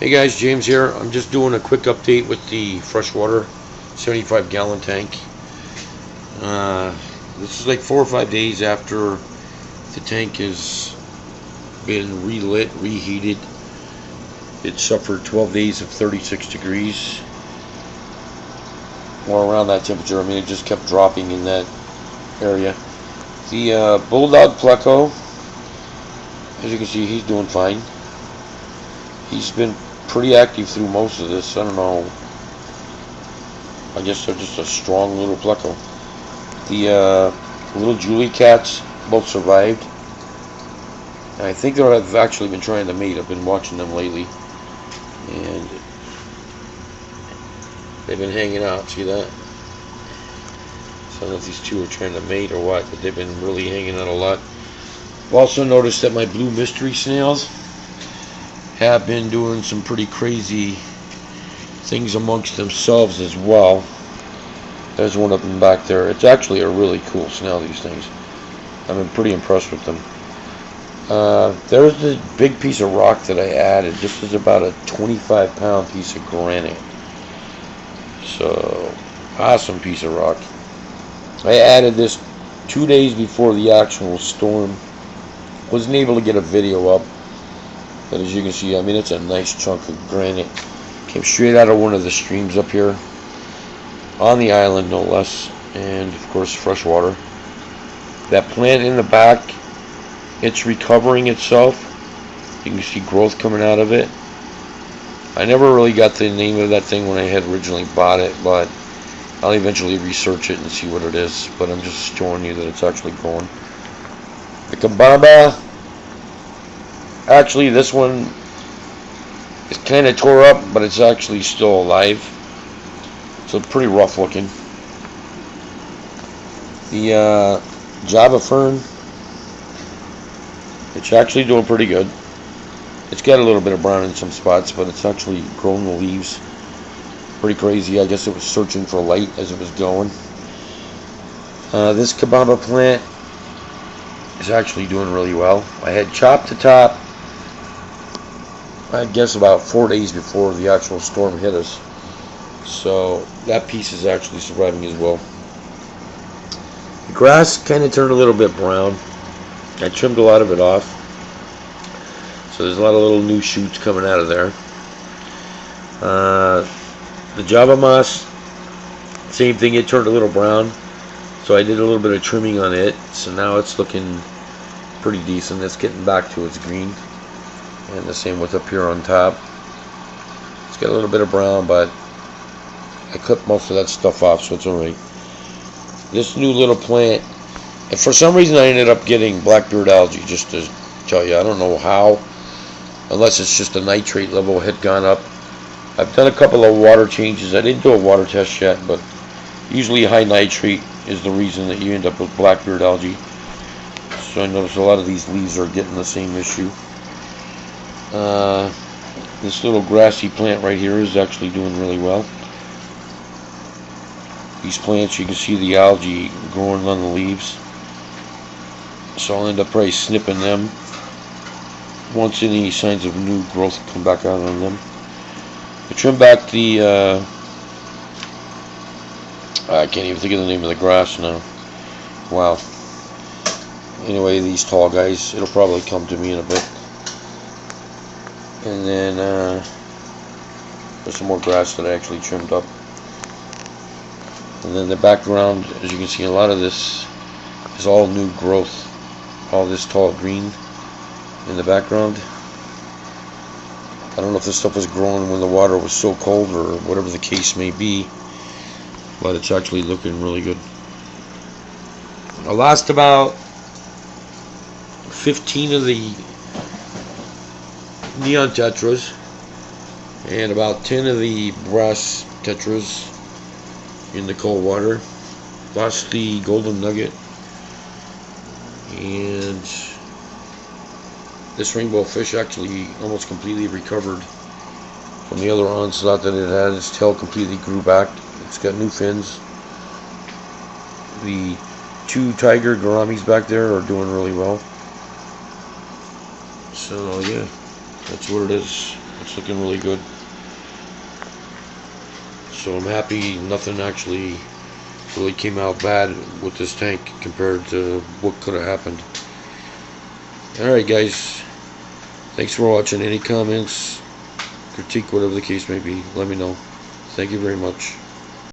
Hey guys, James here. I'm just doing a quick update with the freshwater 75-gallon tank. This is like 4 or 5 days after the tank has been relit, reheated. It suffered 12 days of 36 degrees, or around that temperature. I mean, it just kept dropping in that area. The Bulldog Pleco, as you can see, he's doing fine. He's been pretty active through most of this. I don't know. I guess they're just a strong little Pleco. The little Julie cats both survived. And I think they've actually been trying to mate. I've been watching them lately, and they've been hanging out. See that? So I don't know if these two are trying to mate or what, but they've been really hanging out a lot. I've also noticed that my blue mystery snails have been doing some pretty crazy things amongst themselves as well. There's one of them back there. It's actually a really cool snail, these things. I've been pretty impressed with them. There's this big piece of rock that I added. This is about a 25-pound piece of granite. So, awesome piece of rock. I added this 2 days before the actual storm. Wasn't able to get a video up, but as you can see, I mean, it's a nice chunk of granite. Came straight out of one of the streams up here on the island, no less, and of course freshwater. That plant in the back, it's recovering itself. You can see growth coming out of it. I never really got the name of that thing when I had originally bought it, but I'll eventually research it and see what it is. But I'm just showing you that it's actually growing. The Kabamba, actually this one is kind of tore up, but it's actually still alive. So pretty rough looking. The Java fern, it's actually doing pretty good. It's got a little bit of brown in some spots, but it's actually growing the leaves. Pretty crazy. I guess it was searching for light as it was going. This Kabamba plant is actually doing really well. I had chopped the top, I guess about 4 days before the actual storm hit us. So that piece is actually surviving as well. The grass kind of turned a little bit brown. I trimmed a lot of it off. So there's a lot of little new shoots coming out of there. The Java moss, same thing, it turned a little brown. So I did a little bit of trimming on it. So now it's looking pretty decent. It's getting back to its green. And the same with up here on top. It's got a little bit of brown, but I cut most of that stuff off, so it's alright. This new little plant, and for some reason I ended up getting blackbeard algae, just to tell you. I don't know how, unless it's just the nitrate level had gone up. I've done a couple of water changes. I didn't do a water test yet, but usually high nitrate is the reason that you end up with blackbeard algae. So I noticed a lot of these leaves are getting the same issue. This little grassy plant right here is actually doing really well. These plants, you can see the algae growing on the leaves. So I'll end up probably snipping them once any signs of new growth come back out on them. I trimmed back the, I can't even think of the name of the grass now. Wow. Anyway, these tall guys, it'll probably come to me in a bit. And then there's some more grass that I actually trimmed up. And then the background, as you can see, a lot of this is all new growth. All this tall green in the background. I don't know if this stuff was growing when the water was so cold or whatever the case may be, but it's actually looking really good. I lost about 15 of the neon tetras and about 10 of the brass tetras in the cold water. Lost the golden nugget, and this rainbow fish actually almost completely recovered from the other onslaught that it had. Its tail completely grew back. It's got new fins. The 2 tiger gouramis back there are doing really well. So yeah, that's what it is. It's looking really good. So I'm happy nothing actually really came out bad with this tank compared to what could have happened. Alright guys, thanks for watching. Any comments, critique, whatever the case may be, let me know. Thank you very much.